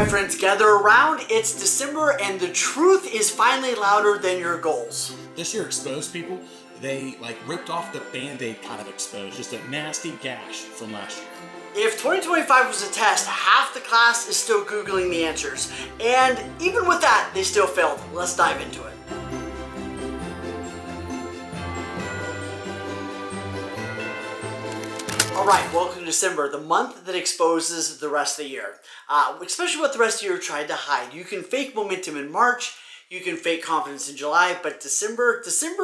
my friends, gather around. It's December and the truth is finally louder than your goals. This year exposed people, they ripped off the Band-Aid kind of exposed, just a nasty gash from last year. If 2025 was a test, half the class is still Googling the answers. And even with that, they still failed. Let's dive into it. All right, welcome to December, the month that exposes the rest of the year. Especially what the rest of the year tried to hide. You can fake momentum in March, you can fake confidence in July, but December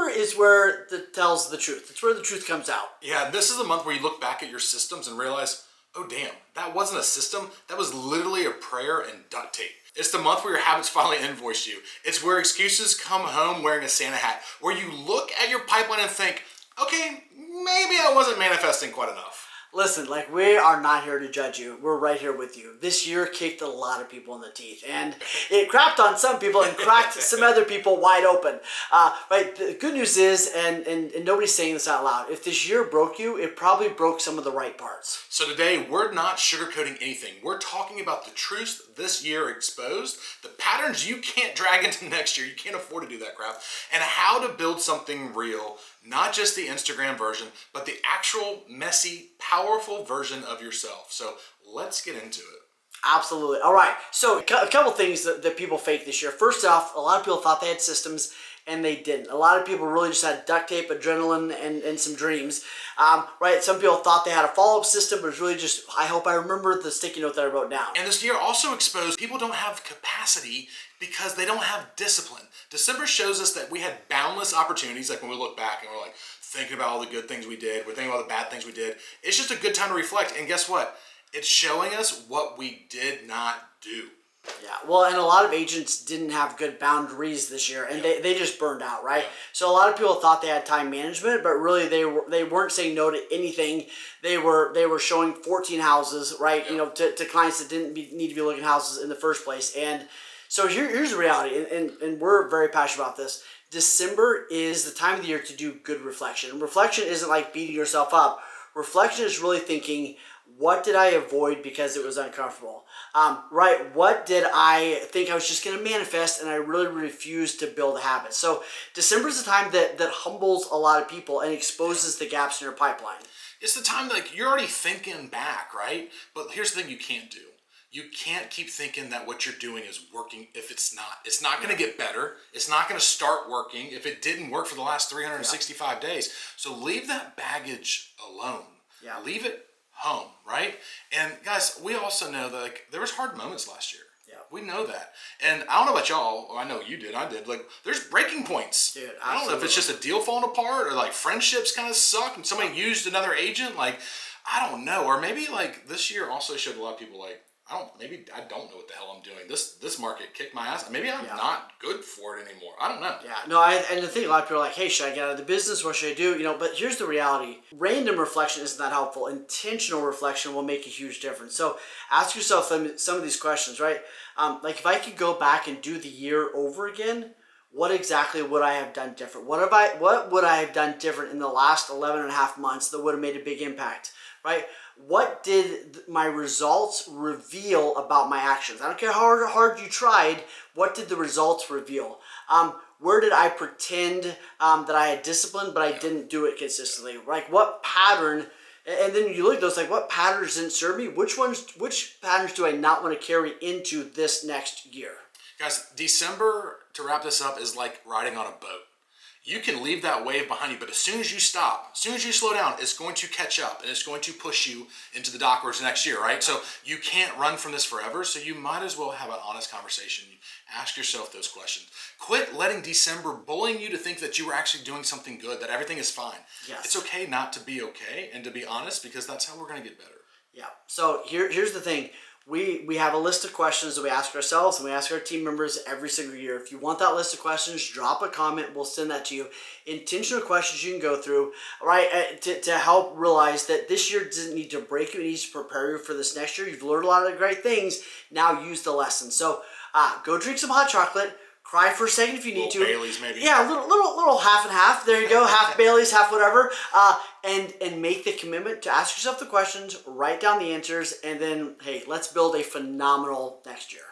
is where it tells the truth. It's where the truth comes out. Yeah, this is the month where you look back at your systems and realize, oh damn, that wasn't a system, that was literally a prayer and duct tape. It's the month where your habits finally invoice you. It's where excuses come home wearing a Santa hat, where you look at your pipeline and think, okay, maybe I wasn't manifesting quite enough. Listen, we are not here to judge you. We're right here with you. This year kicked a lot of people in the teeth, and it crapped on some people and cracked some other people wide open. Right? The good news is, and nobody's saying this out loud, if this year broke you, it probably broke some of the right parts. So today, we're not sugarcoating anything. We're talking about the truths this year exposed, the patterns you can't drag into next year, you can't afford to do that crap, and how to build something real, not just the Instagram version, but the actual messy, powerful version of yourself. So let's get into it. Absolutely. All right. So a couple things that people faked this year. First off, a lot of people thought they had systems and they didn't. A lot of people really just had duct tape, adrenaline, and some dreams. Right? Some people thought they had a follow-up system, but it was really just, I hope I remember the sticky note that I wrote down. And this year also exposed people don't have capacity because they don't have discipline. December shows us that we had boundless opportunities, like when we look back and we're thinking about all the good things we did, we're thinking about the bad things we did. It's just a good time to reflect. And guess what? It's showing us what we did not do. Yeah, well, and a lot of agents didn't have good boundaries this year, and they just burned out, right? Yeah. So a lot of people thought they had time management, but really they weren't saying no to anything. They were showing 14 houses, right? Yeah. To clients that didn't need to be looking at houses in the first place. And so here's the reality, and we're very passionate about this. December is the time of the year to do good reflection. And reflection isn't like beating yourself up. Reflection is really thinking, what did I avoid because it was uncomfortable? Right? What did I think I was just going to manifest and I really refused to build a habit? So December is the time that humbles a lot of people and exposes the gaps in your pipeline. It's the time you're already thinking back, right? But here's the thing you can't do. You can't keep thinking that what you're doing is working if it's not. It's not going to get better. It's not going to start working if it didn't work for the last 365 days. So leave that baggage alone. Yeah. Leave it home, right? And guys, we also know that there was hard moments last year. Yeah. We know that. And I don't know about y'all. I know you did. I did. There's breaking points. Dude, absolutely. I don't know if it's just a deal falling apart or friendships kind of suck and somebody used another agent. I don't know. Or maybe this year also showed a lot of people I don't know what the hell I'm doing. This market kicked my ass. Maybe I'm not good for it anymore. I don't know. Yeah, no, and the thing, a lot of people are hey, should I get out of the business? What should I do? But here's the reality. Random reflection isn't that helpful. Intentional reflection will make a huge difference. So ask yourself some of these questions, right? If I could go back and do the year over again, what exactly would I have done different? What would I have done different in the last 11 and a half months that would have made a big impact, right? What did my results reveal about my actions? I don't care how hard you tried. What did the results reveal? Where did I pretend that I had discipline, but I didn't do it consistently? What pattern? And then you look at those, what patterns didn't serve me? Which patterns do I not want to carry into this next year? Guys, December, to wrap this up, is like riding on a boat. You can leave that wave behind you, but as soon as you stop, as soon as you slow down, it's going to catch up and it's going to push you into the dockwards next year, right? So you can't run from this forever, so you might as well have an honest conversation. Ask yourself those questions. Quit letting December bullying you to think that you were actually doing something good, that everything is fine. Yes. It's okay not to be okay and to be honest, because that's how we're going to get better. Yeah. So here's the thing. We have a list of questions that we ask ourselves and we ask our team members every single year. If you want that list of questions, drop a comment. We'll send that to you. Intentional questions you can go through, right, to help realize that this year doesn't need to break you. It needs to prepare you for this next year. You've learned a lot of great things. Now use the lesson. So go drink some hot chocolate, Cry for a second if you need to. Baileys, maybe. Yeah, little half and half. There you go, half Baileys, half whatever. And make the commitment to ask yourself the questions, write down the answers, and then hey, let's build a phenomenal next year.